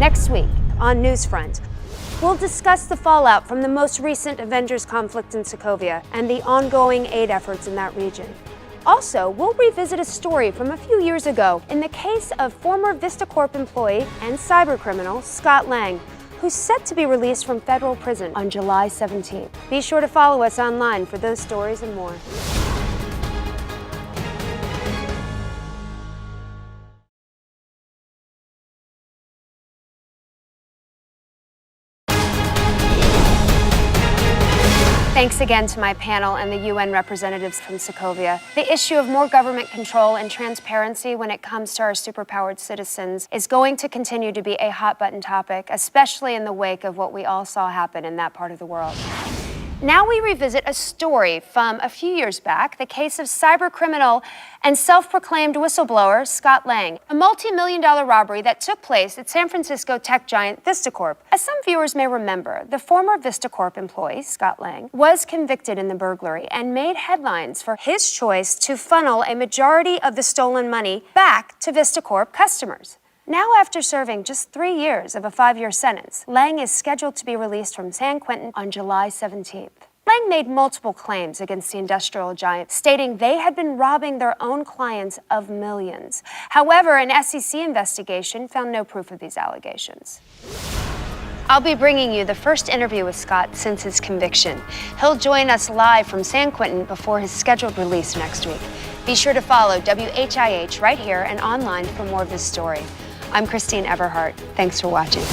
Next week on Newsfront, we'll discuss the fallout from the most recent Avengers conflict in Sokovia and the ongoing aid efforts in that region. Also, we'll revisit a story from a few years ago in the case of former VistaCorp employee and cybercriminal Scott Lang, who's set to be released from federal prison on July 17th. Be sure to follow us online for those stories and more. Thanks again to my panel and the UN representatives from Sokovia. The issue of more government control and transparency when it comes to our superpowered citizens is going to continue to be a hot-button topic, especially in the wake of what we all saw happen in that part of the world. Now we revisit a story from a few years back, the case of cybercriminal and self-proclaimed whistleblower Scott Lang, a multi-million-dollar robbery that took place at San Francisco tech giant VistaCorp. As some viewers may remember, the former VistaCorp employee, Scott Lang, was convicted in the burglary and made headlines for his choice to funnel a majority of the stolen money back to VistaCorp customers. Now, after serving just 3 years of a 5-year sentence, Lang is scheduled to be released from San Quentin on July 17th. Lang made multiple claims against the industrial giant, stating they had been robbing their own clients of millions. However, an SEC investigation found no proof of these allegations. I'll be bringing you the first interview with Scott since his conviction. He'll join us live from San Quentin before his scheduled release next week. Be sure to follow WHIH right here and online for more of this story. I'm Christine Everhart. Thanks for watching.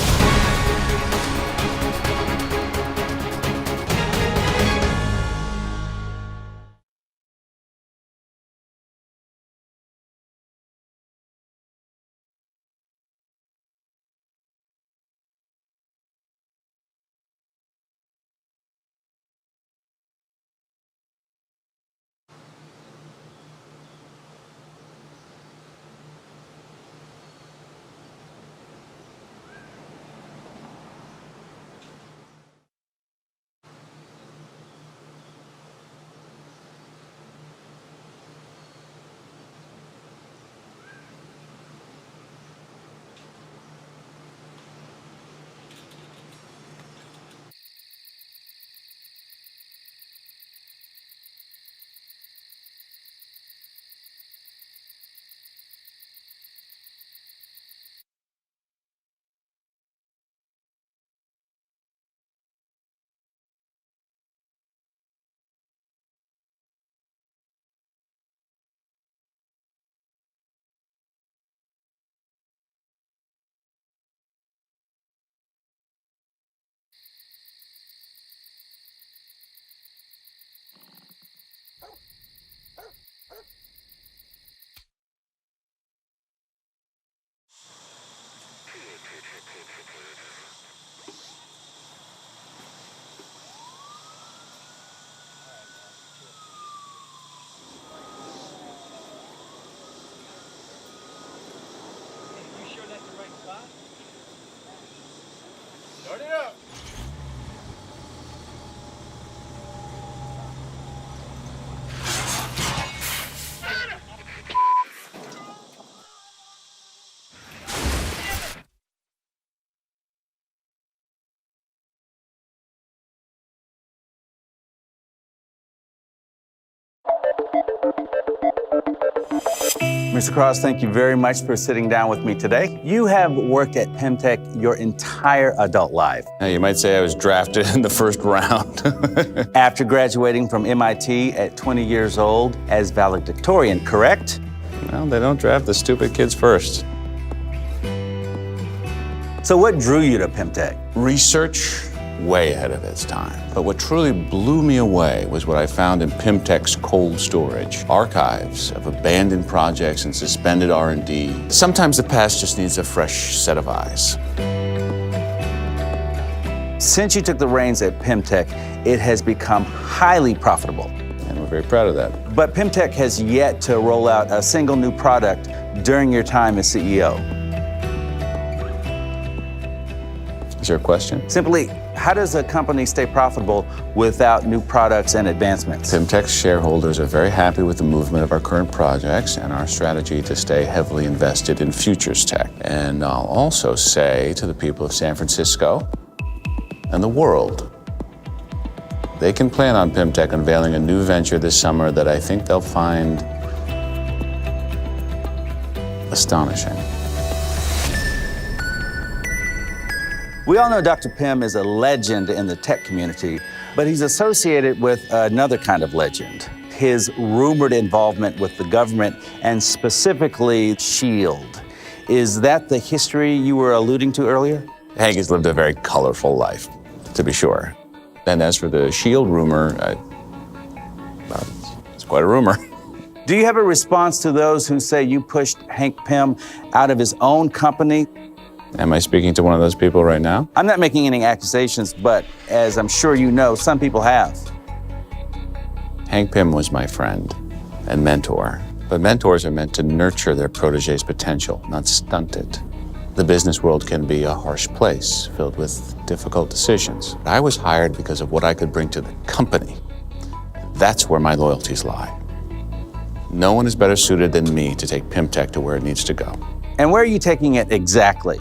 Start it up. Mr. Cross, thank you very much for sitting down with me today. You have worked at Pemtech your entire adult life. You might say I was drafted in the first round. After graduating from MIT at 20 years old as valedictorian, correct? Well, they don't draft the stupid kids first. So what drew you to Pemtech? Research, way ahead of its time. But what truly blew me away was what I found in Pemtech's cold storage. Archives of abandoned projects and suspended R&D. Sometimes the past just needs a fresh set of eyes. Since you took the reins at Pemtech, it has become highly profitable. And we're very proud of that. But Pemtech has yet to roll out a single new product during your time as CEO. Is there a question? Simply, How does a company stay profitable without new products and advancements? PIMTech's shareholders are very happy with the movement of our current projects and our strategy to stay heavily invested in futures tech. And I'll also say to the people of San Francisco and the world, they can plan on PIMTech unveiling a new venture this summer that I think they'll find astonishing. We all know Dr. Pym is a legend in the tech community, but he's associated with another kind of legend, his rumored involvement with the government and specifically SHIELD. Is that the history you were alluding to earlier? Hank has lived a very colorful life, to be sure. And as for the SHIELD rumor, well, it's quite a rumor. Do you have a response to those who say you pushed Hank Pym out of his own company? Am I speaking to one of those people right now? I'm not making any accusations, but as I'm sure you know, some people have. Hank Pym was my friend and mentor, but mentors are meant to nurture their protege's potential, not stunt it. The business world can be a harsh place filled with difficult decisions. I was hired because of what I could bring to the company. That's where my loyalties lie. No one is better suited than me to take PIMTech to where it needs to go. And where are you taking it exactly?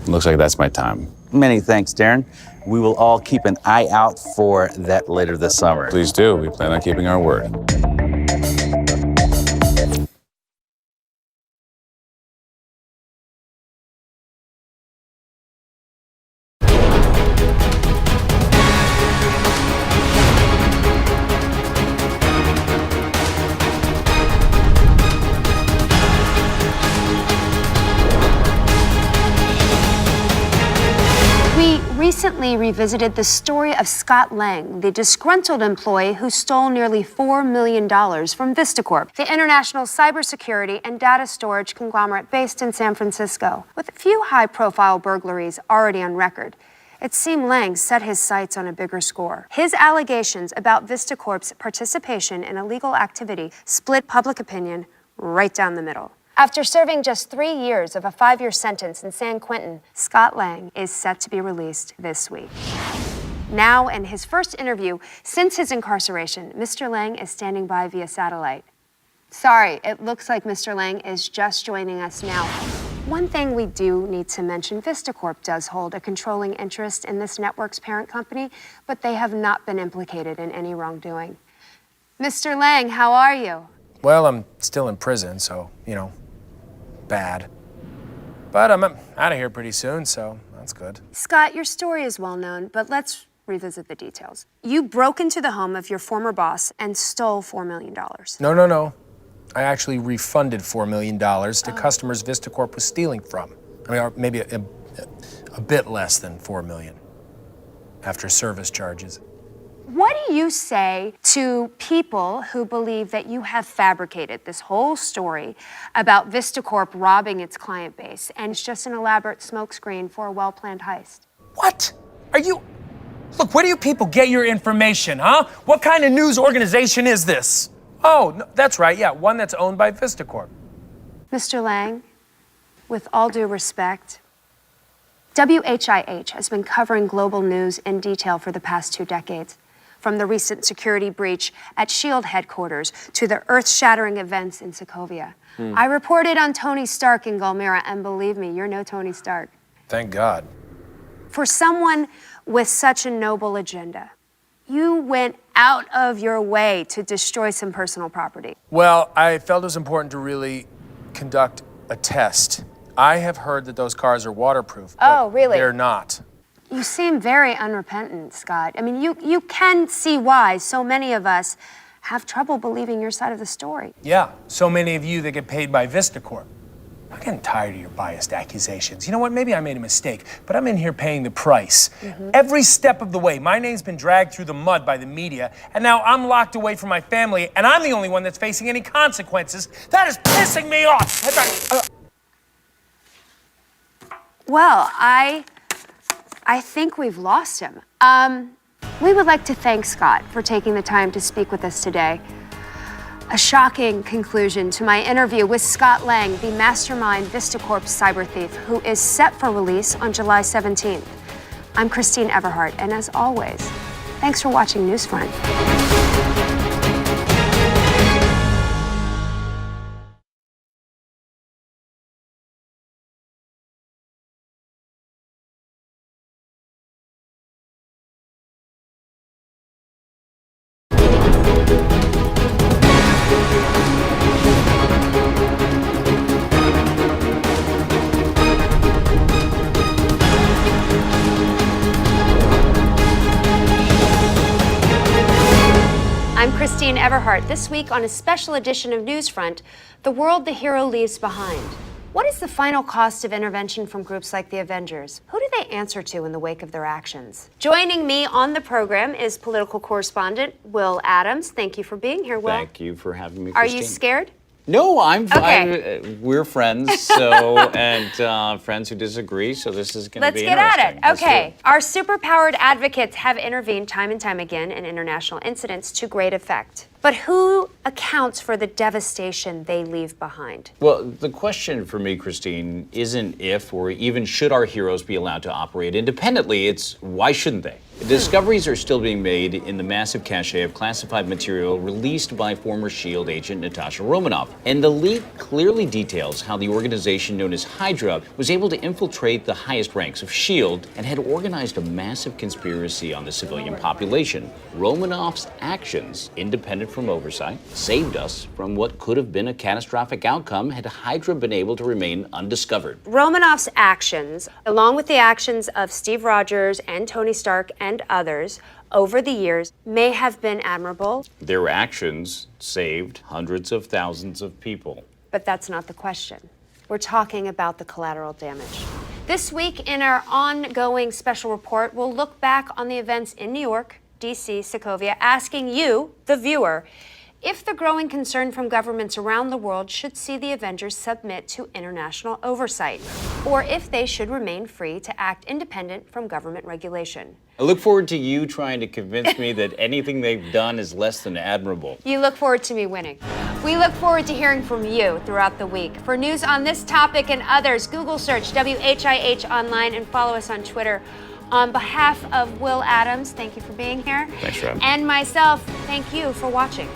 Looks like that's my time. Many thanks, Darren. We will all keep an eye out for that later this summer. Please do. We plan on keeping our word. Recently revisited the story of Scott Lang, the disgruntled employee who stole nearly $4 million from VistaCorp, the international cybersecurity and data storage conglomerate based in San Francisco. With a few high-profile burglaries already on record, it seemed Lang set his sights on a bigger score. His allegations about VistaCorp's participation in illegal activity split public opinion right down the middle. After serving just 3 years of a 5-year sentence in San Quentin, Scott Lang is set to be released this week. Now, in his first interview since his incarceration, Mr. Lang is standing by via satellite. Sorry, it looks like Mr. Lang is just joining us now. One thing we do need to mention, VistaCorp does hold a controlling interest in this network's parent company, but they have not been implicated in any wrongdoing. Mr. Lang, how are you? Well, I'm still in prison, so, bad. But I'm out of here pretty soon, so that's good. Scott, your story is well known, but let's revisit the details. You broke into the home of your former boss and stole $4 million. No. I actually refunded $4 million to customers VistaCorp was stealing from. I mean, or maybe a bit less than $4 million after service charges. What do you say to people who believe that you have fabricated this whole story about VistaCorp robbing its client base and it's just an elaborate smokescreen for a well-planned heist? What? Look, where do you people get your information, huh? What kind of news organization is this? Oh, no, that's right, yeah, one that's owned by VistaCorp. Mr. Lang, with all due respect, WHIH has been covering global news in detail for the past 2 decades. From the recent security breach at SHIELD headquarters to the earth-shattering events in Sokovia. I reported on Tony Stark in Gulmira, and believe me, you're no Tony Stark. Thank God. For someone with such a noble agenda, you went out of your way to destroy some personal property. Well, I felt it was important to really conduct a test. I have heard that those cars are waterproof. Oh, really? They're not. You seem very unrepentant, Scott. I mean, you can see why so many of us have trouble believing your side of the story. Yeah, so many of you that get paid by VistaCorp. I'm getting tired of your biased accusations. You know what, maybe I made a mistake, but I'm in here paying the price. Every step of the way, my name's been dragged through the mud by the media, and now I'm locked away from my family, and I'm the only one that's facing any consequences. That is pissing me off! Well, I think we've lost him. We would like to thank Scott for taking the time to speak with us today. A shocking conclusion to my interview with Scott Lang, the mastermind VistaCorp cyber thief, who is set for release on July 17th. I'm Christine Everhart, and as always, thanks for watching Newsfront. I'm Christine Everhart. This week on a special edition of Newsfront, the world the hero leaves behind. What is the final cost of intervention from groups like the Avengers? Who do they answer to in the wake of their actions? Joining me on the program is political correspondent Will Adams. Thank you for being here, Will. Thank you for having me, Are Christine. you scared? No, I'm fine. Okay. We're friends, so and friends who disagree. So this is going to be interesting. Let's get at it. Let's do Okay. it. Our superpowered advocates have intervened time and time again in international incidents to great effect. But who accounts for the devastation they leave behind? Well, the question for me, Christine, isn't if or even should our heroes be allowed to operate independently. It's why shouldn't they? Discoveries are still being made in the massive cache of classified material released by former SHIELD agent Natasha Romanoff. And the leak clearly details how the organization known as Hydra was able to infiltrate the highest ranks of SHIELD and had organized a massive conspiracy on the civilian population. Romanoff's actions, independent from oversight, saved us from what could have been a catastrophic outcome had Hydra been able to remain undiscovered. Romanoff's actions, along with the actions of Steve Rogers and Tony Stark and others over the years, may have been admirable. Their actions saved hundreds of thousands of people. But that's not the question. We're talking about the collateral damage. This week, in our ongoing special report, we'll look back on the events in New York, D.C., Sokovia, asking you, the viewer, if the growing concern from governments around the world should see the Avengers submit to international oversight, or if they should remain free to act independent from government regulation. I look forward to you trying to convince me that anything they've done is less than admirable. You look forward to me winning. We look forward to hearing from you throughout the week. For news on this topic and others, Google search WHIH Online and follow us on Twitter. On behalf of Will Adams, thank you for being here. Thanks for having me. And myself, thank you for watching.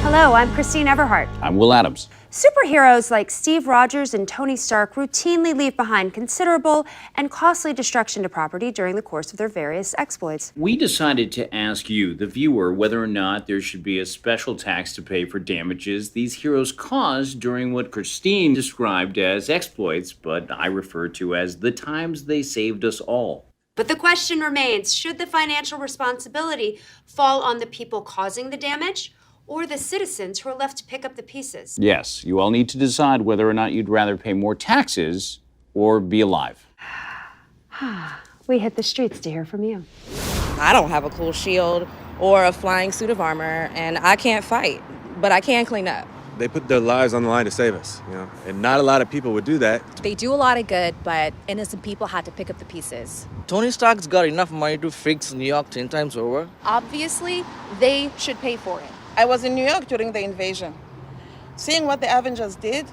Hello, I'm Christine Everhart. I'm Will Adams. Superheroes like Steve Rogers and Tony Stark routinely leave behind considerable and costly destruction to property during the course of their various exploits. We decided to ask you, the viewer, whether or not there should be a special tax to pay for damages these heroes caused during what Christine described as exploits, but I refer to as the times they saved us all. But the question remains, should the financial responsibility fall on the people causing the damage, or the citizens who are left to pick up the pieces? Yes, you all need to decide whether or not you'd rather pay more taxes or be alive. We hit the streets to hear from you. I don't have a cool shield or a flying suit of armor, and I can't fight, but I can clean up. They put their lives on the line to save us, and not a lot of people would do that. They do a lot of good, but innocent people had to pick up the pieces. Tony Stark's got enough money to fix New York 10 times over. Obviously, they should pay for it. I was in New York during the invasion. Seeing what the Avengers did,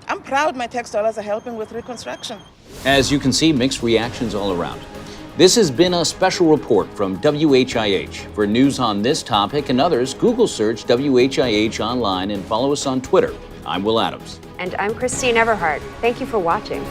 I'm proud my tax dollars are helping with reconstruction. As you can see, mixed reactions all around. This has been a special report from WHIH. For news on this topic and others, Google search WHIH Online and follow us on Twitter. I'm Will Adams. And I'm Christine Everhart. Thank you for watching.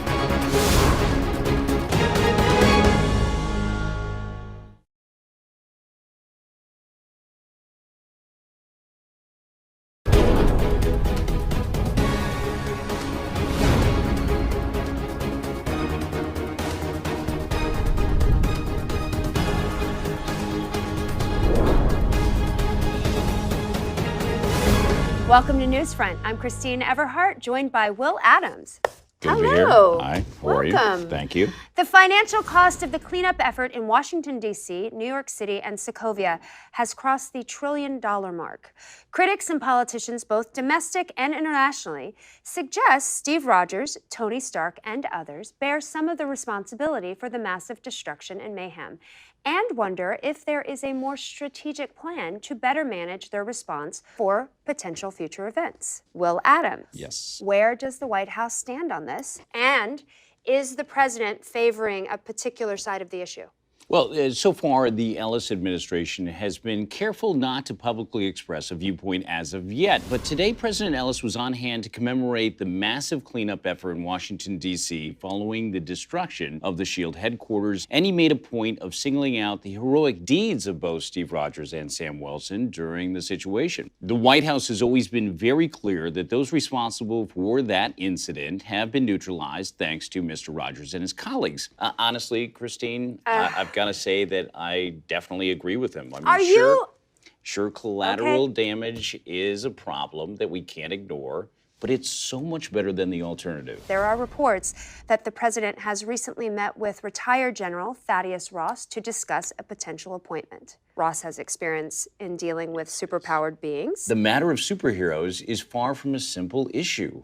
Welcome to Newsfront. I'm Christine Everhart, joined by Will Adams. Good to be here. Hello. Hi. How are you? Welcome. Thank you. The financial cost of the cleanup effort in Washington, D.C., New York City, and Sokovia has crossed the $1 trillion mark. Critics and politicians, both domestic and internationally, suggest Steve Rogers, Tony Stark, and others bear some of the responsibility for the massive destruction and mayhem, and wonder if there is a more strategic plan to better manage their response for potential future events. Will Adams. Yes. Where does the White House stand on this? And is the president favoring a particular side of the issue? Well, so far, the Ellis administration has been careful not to publicly express a viewpoint as of yet. But today, President Ellis was on hand to commemorate the massive cleanup effort in Washington, D.C. following the destruction of the SHIELD headquarters. And he made a point of singling out the heroic deeds of both Steve Rogers and Sam Wilson during the situation. The White House has always been very clear that those responsible for that incident have been neutralized thanks to Mr. Rogers and his colleagues. Honestly, Christine, I've got to say that I definitely agree with him. I mean, sure, collateral damage is a problem that we can't ignore, but it's so much better than the alternative. There are reports that the president has recently met with retired General Thaddeus Ross to discuss a potential appointment. Ross has experience in dealing with superpowered beings. The matter of superheroes is far from a simple issue.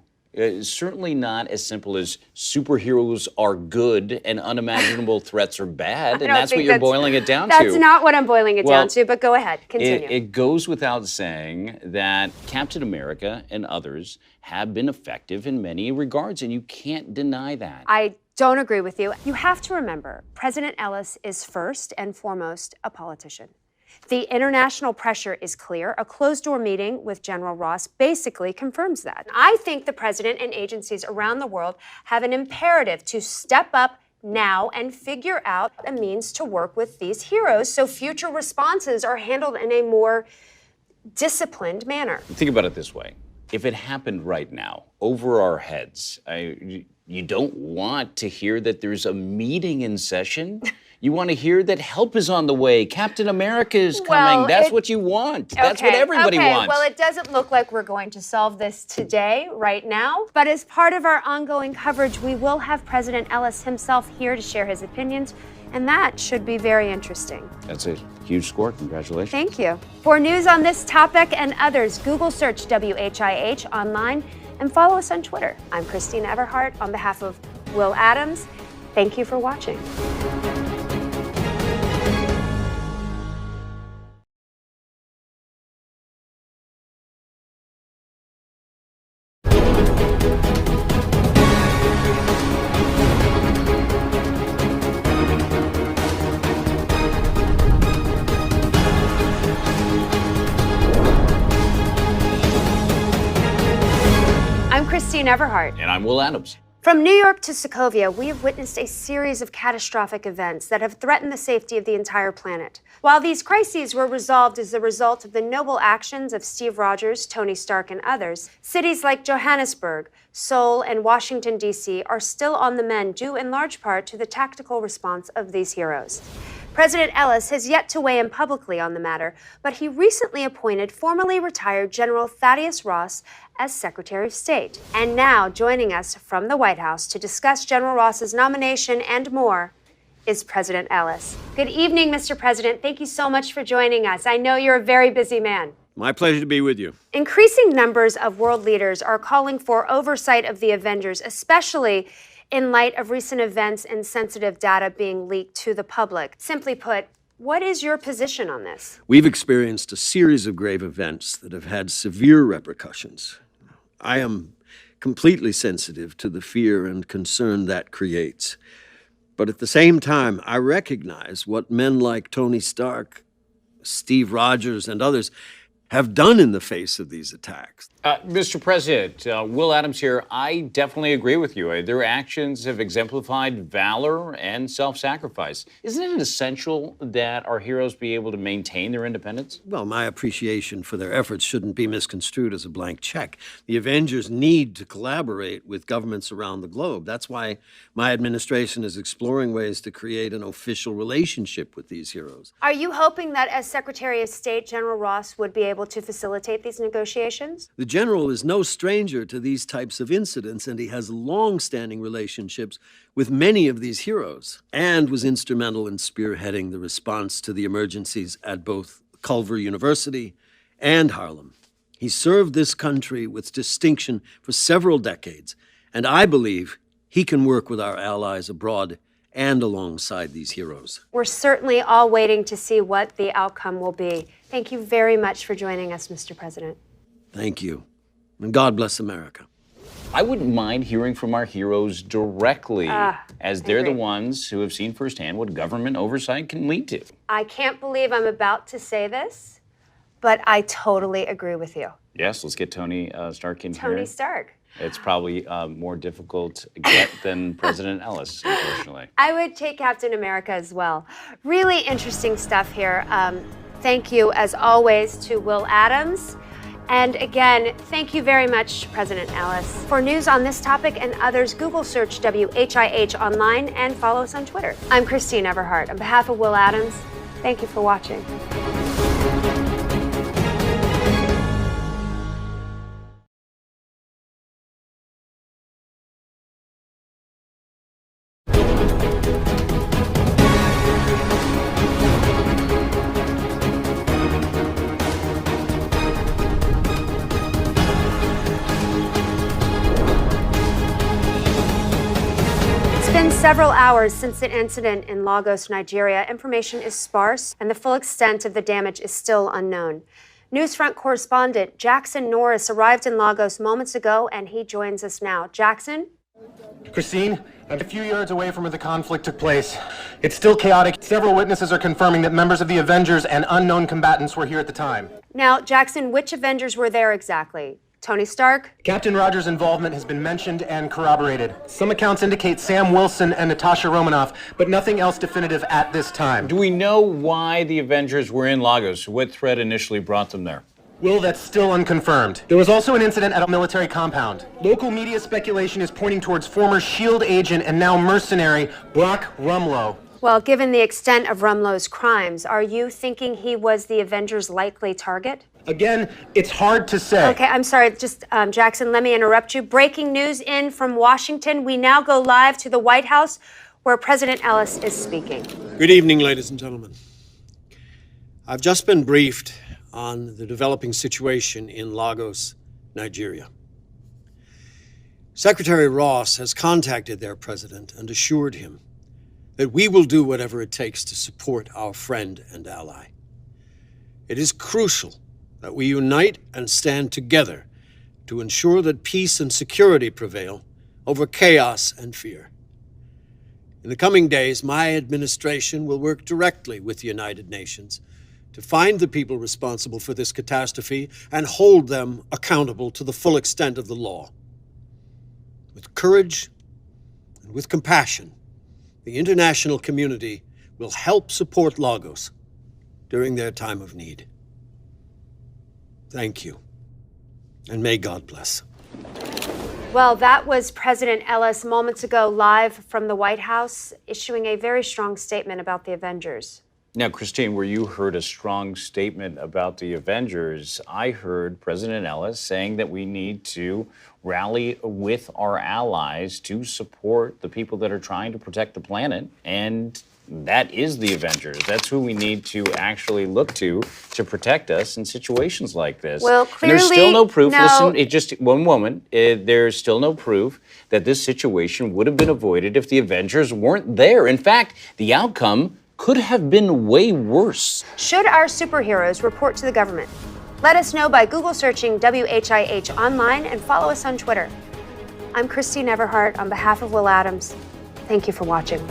Certainly not as simple as superheroes are good and unimaginable threats are bad, and that's what you're boiling it down to. That's not what I'm boiling it down to, but go ahead, continue. It goes without saying that Captain America and others have been effective in many regards, and you can't deny that. I don't agree with you. You have to remember, President Ellis is first and foremost a politician. The international pressure is clear. A closed-door meeting with General Ross basically confirms that. I think the president and agencies around the world have an imperative to step up now and figure out a means to work with these heroes so future responses are handled in a more disciplined manner. Think about it this way. If it happened right now, over our heads, you don't want to hear that there's a meeting in session. You want to hear that help is on the way. Captain America is coming. That's what you want. That's what everybody wants. Well, it doesn't look like we're going to solve this today, right now. But as part of our ongoing coverage, we will have President Ellis himself here to share his opinions. And that should be very interesting. That's a huge score. Congratulations. Thank you. For news on this topic and others, Google search WHIH online and follow us on Twitter. I'm Christine Everhart on behalf of Will Adams. Thank you for watching. I'm Christine Everhart. And I'm Will Adams. From New York to Sokovia, we have witnessed a series of catastrophic events that have threatened the safety of the entire planet. While these crises were resolved as a result of the noble actions of Steve Rogers, Tony Stark, and others, cities like Johannesburg, Seoul, and Washington, D.C. are still on the mend due in large part to the tactical response of these heroes. President Ellis has yet to weigh in publicly on the matter, but he recently appointed formerly retired General Thaddeus Ross as Secretary of State. And now, joining us from the White House to discuss General Ross's nomination and more is President Ellis. Good evening, Mr. President. Thank you so much for joining us. I know you're a very busy man. My pleasure to be with you. Increasing numbers of world leaders are calling for oversight of the Avengers, especially in light of recent events and sensitive data being leaked to the public. Simply put, what is your position on this? We've experienced a series of grave events that have had severe repercussions. I am completely sensitive to the fear and concern that creates. But at the same time, I recognize what men like Tony Stark, Steve Rogers, and others have done in the face of these attacks. Mr. President, Will Adams here. I definitely agree with you. Their actions have exemplified valor and self-sacrifice. Isn't it essential that our heroes be able to maintain their independence? Well, my appreciation for their efforts shouldn't be misconstrued as a blank check. The Avengers need to collaborate with governments around the globe. That's why my administration is exploring ways to create an official relationship with these heroes. Are you hoping that as Secretary of State, General Ross would be able able to facilitate these negotiations? The general is no stranger to these types of incidents, and he has long-standing relationships with many of these heroes, and was instrumental in spearheading the response to the emergencies at both Culver University and Harlem. He served this country with distinction for several decades, and I believe he can work with our allies abroad and alongside these heroes. We're certainly all waiting to see what the outcome will be. Thank you very much for joining us, Mr. President. Thank you, and God bless America. I wouldn't mind hearing from our heroes directly, as they're the ones who have seen firsthand what government oversight can lead to. I can't believe I'm about to say this, but I totally agree with you. Yes, let's get Tony Stark in here. Tony Stark. It's probably more difficult to get than President Ellis, unfortunately. I would take Captain America as well. Really interesting stuff here. Thank you, as always, to Will Adams. And again, thank you very much, President Ellis. For news on this topic and others, Google search WHIH online and follow us on Twitter. I'm Christine Everhart. On behalf of Will Adams, thank you for watching. It's been several hours since the incident in Lagos, Nigeria. Information is sparse, and the full extent of the damage is still unknown. Newsfront correspondent Jackson Norris arrived in Lagos moments ago, and he joins us now. Jackson? Christine, I'm a few yards away from where the conflict took place. It's still chaotic. Several witnesses are confirming that members of the Avengers and unknown combatants were here at the time. Now, Jackson, which Avengers were there exactly? Tony Stark? Captain Rogers' involvement has been mentioned and corroborated. Some accounts indicate Sam Wilson and Natasha Romanoff, but nothing else definitive at this time. Do we know why the Avengers were in Lagos? What threat initially brought them there? Will, that's still unconfirmed. There was also an incident at a military compound. Local media speculation is pointing towards former SHIELD agent and now mercenary Brock Rumlow. Well, given the extent of Rumlow's crimes, are you thinking he was the Avengers' likely target? Again, it's hard to say. Okay, I'm sorry, just Jackson, let me interrupt you. Breaking news in from Washington. We now go live to the White House, where President Ellis is speaking. Good evening, ladies and gentlemen. I've just been briefed on the developing situation in Lagos, Nigeria. Secretary Ross has contacted their president and assured him that we will do whatever it takes to support our friend and ally. It is crucial that we unite and stand together to ensure that peace and security prevail over chaos and fear. In the coming days, my administration will work directly with the United Nations to find the people responsible for this catastrophe and hold them accountable to the full extent of the law. With courage and with compassion, the international community will help support Lagos during their time of need. Thank you, and may God bless. Well, that was President Ellis moments ago live from the White House, issuing a very strong statement about the Avengers. Now, Christine, where you heard a strong statement about the Avengers, I heard President Ellis saying that we need to rally with our allies to support the people that are trying to protect the planet. And that is the Avengers. That's who we need to actually look to protect us in situations like this. Well, clearly, and there's still no proof. No. Listen, just one moment. There's still no proof that this situation would have been avoided if the Avengers weren't there. In fact, the outcome could have been way worse. Should our superheroes report to the government? Let us know by Google searching WHIH online and follow us on Twitter. I'm Christine Everhart on behalf of Will Adams. Thank you for watching.